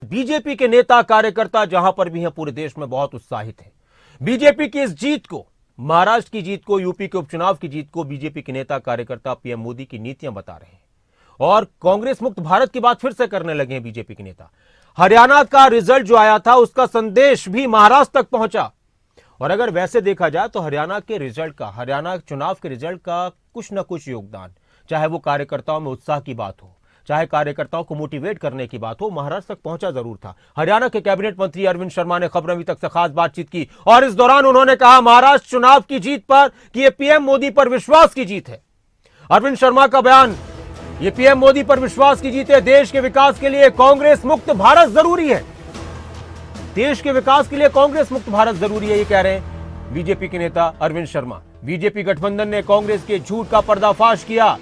BJP के नेता कार्यकर्ता जहां पर भी हैं पूरे देश में बहुत उत्साहित हैं। बीजेपी की इस जीत को, महाराष्ट्र की जीत को, यूपी के उपचुनाव की जीत को बीजेपी के नेता कार्यकर्ता पीएम मोदी की नीतियां बता रहे हैं और कांग्रेस मुक्त भारत की बात फिर से करने लगे हैं बीजेपी के नेता। हरियाणा का रिजल्ट जो आया था उसका संदेश भी महाराष्ट्र तक पहुंचा और अगर वैसे देखा जाए तो हरियाणा के रिजल्ट का, हरियाणा चुनाव के रिजल्ट का कुछ ना कुछ योगदान, चाहे वो कार्यकर्ताओं में उत्साह की बात हो, चाहे कार्यकर्ताओं को मोटिवेट करने की बात हो, महाराष्ट्र तक पहुंचा जरूर था। हरियाणा के कैबिनेट मंत्री अरविंद शर्मा ने खबर अभी तक से खास बातचीत की और इस दौरान उन्होंने कहा महाराष्ट्र चुनाव की जीत पर कि यह पीएम मोदी पर विश्वास की जीत है। अरविंद शर्मा का बयान, ये पीएम मोदी पर विश्वास की जीत है। देश के विकास के लिए कांग्रेस मुक्त भारत जरूरी है। देश के विकास के लिए कांग्रेस मुक्त भारत जरूरी है, ये कह रहे हैं बीजेपी के नेता अरविंद शर्मा। बीजेपी गठबंधन ने कांग्रेस के झूठ का पर्दाफाश किया।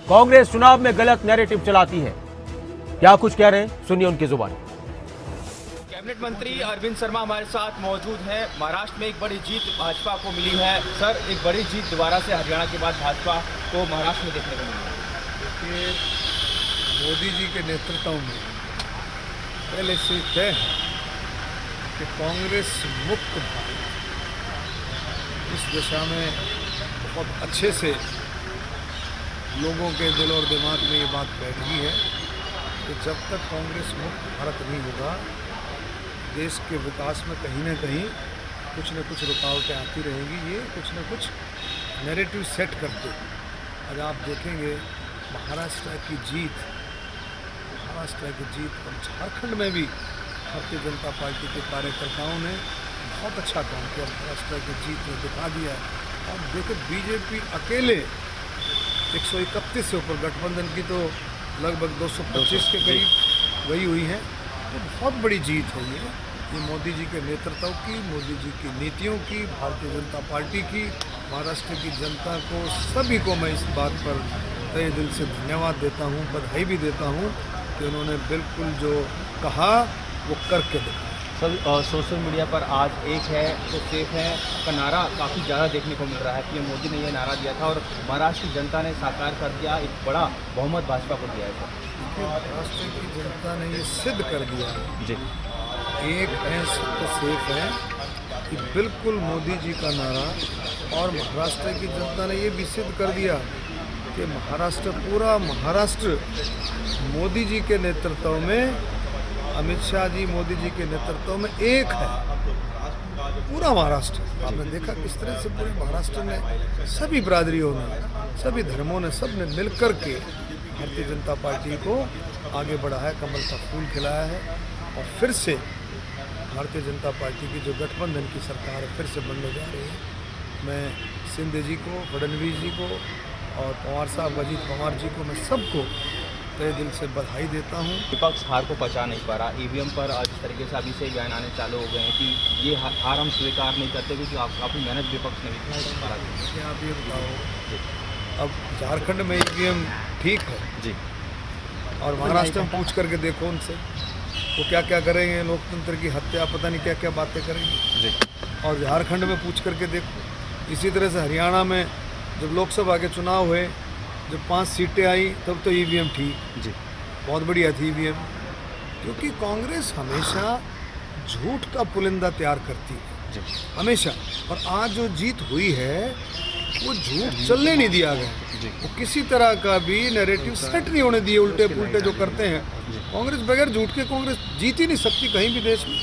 कांग्रेस चुनाव में गलत नैरेटिव चलाती है। क्या कुछ कह रहे हैं, सुनिए उनकी जुबानी। कैबिनेट मंत्री अरविंद शर्मा हमारे साथ मौजूद हैं। महाराष्ट्र में एक बड़ी जीत भाजपा को मिली है। सर, एक बड़ी जीत दोबारा से हरियाणा के बाद भाजपा को महाराष्ट्र में देखने को मिली है। देखिए, मोदी जी के नेतृत्व में पहले से तय है कि कांग्रेस मुक्त भारत, इस दिशा में बहुत अच्छे से लोगों के दिल और दिमाग में ये बात बैठ गई है कि जब तक कांग्रेस मुक्त भारत नहीं होगा, देश के विकास में कहीं ना कहीं कुछ न कुछ रुकावटें आती रहेंगी। ये कुछ न कुछ नैरेटिव सेट करते। आज आप देखेंगे महाराष्ट्र की जीत और झारखंड में भी भारतीय जनता पार्टी के कार्यकर्ताओं ने बहुत अच्छा काम किया। महाराष्ट्र की जीत ने दिखा दिया। और देखो, बीजेपी अकेले 131 से ऊपर, गठबंधन की तो लगभग 225 के करीब गई हुई है। तो बहुत बड़ी जीत है ये मोदी जी के नेतृत्व की, मोदी जी की नीतियों की, भारतीय जनता पार्टी की। महाराष्ट्र की जनता को, सभी को मैं इस बात पर तहे दिल से धन्यवाद देता हूँ, बधाई भी देता हूँ कि उन्होंने बिल्कुल जो कहा वो करके दिखाया। सर, सोशल मीडिया पर आज एक है तो सेफ है का नारा काफ़ी ज़्यादा देखने को मिल रहा है। पीएम मोदी ने यह नारा दिया था और महाराष्ट्र की जनता ने साकार कर दिया। एक बड़ा बहुमत भाजपा को दिया है। सर, महाराष्ट्र की जनता ने ये सिद्ध कर दिया जी, एक है तो सेफ है कि बिल्कुल मोदी जी का नारा। और महाराष्ट्र की जनता ने ये भी सिद्ध कर दिया कि महाराष्ट्र, पूरा महाराष्ट्र मोदी जी के नेतृत्व में, अमित शाह जी मोदी जी के नेतृत्व में एक है। पूरा महाराष्ट्र, आपने देखा किस तरह से पूरे महाराष्ट्र में सभी बिरादरियों ने, सभी धर्मों ने, सब ने मिलकर के भारतीय जनता पार्टी को आगे बढ़ाया, कमल का फूल खिलाया है। और फिर से भारतीय जनता पार्टी की जो गठबंधन की सरकार है फिर से बनने जा रही है। मैं शिंदे जी को, फडणवीस जी को और पवार साहब, अजीत पवार जी को, मैं सबको तहे दिल से बधाई देता हूँ। विपक्ष हार को पचा नहीं पा रहा। ईवीएम पर जिस तरीके से अभी से बयान आने चालू हो गए हैं कि ये हार हम स्वीकार नहीं करते, क्योंकि काफ़ी मेहनत विपक्ष ने भी की। आप ये बताओ, अब झारखंड में ईवीएम ठीक है जी, और महाराष्ट्र में पूछ करके देखो उनसे, वो क्या क्या करेंगे, लोकतंत्र की हत्या, पता नहीं क्या क्या बातें करेंगे जी। और झारखंड में पूछ करके देखो। इसी तरह से हरियाणा में जब लोकसभा के चुनाव हुए, जब 5 सीटें आई, तब तो ईवीएम ठीक जी, बहुत बढ़िया थी ईवीएम। क्योंकि कांग्रेस हमेशा झूठ का पुलिंदा तैयार करती है जी, हमेशा। और आज जो जीत हुई है वो झूठ चलने नहीं दिया गया। वो किसी तरह का भी नैरेटिव सेट नहीं होने दिए। उल्टे पुल्टे जो करते हैं कांग्रेस, बगैर झूठ के कांग्रेस जीत ही नहीं सकती कहीं भी देश में।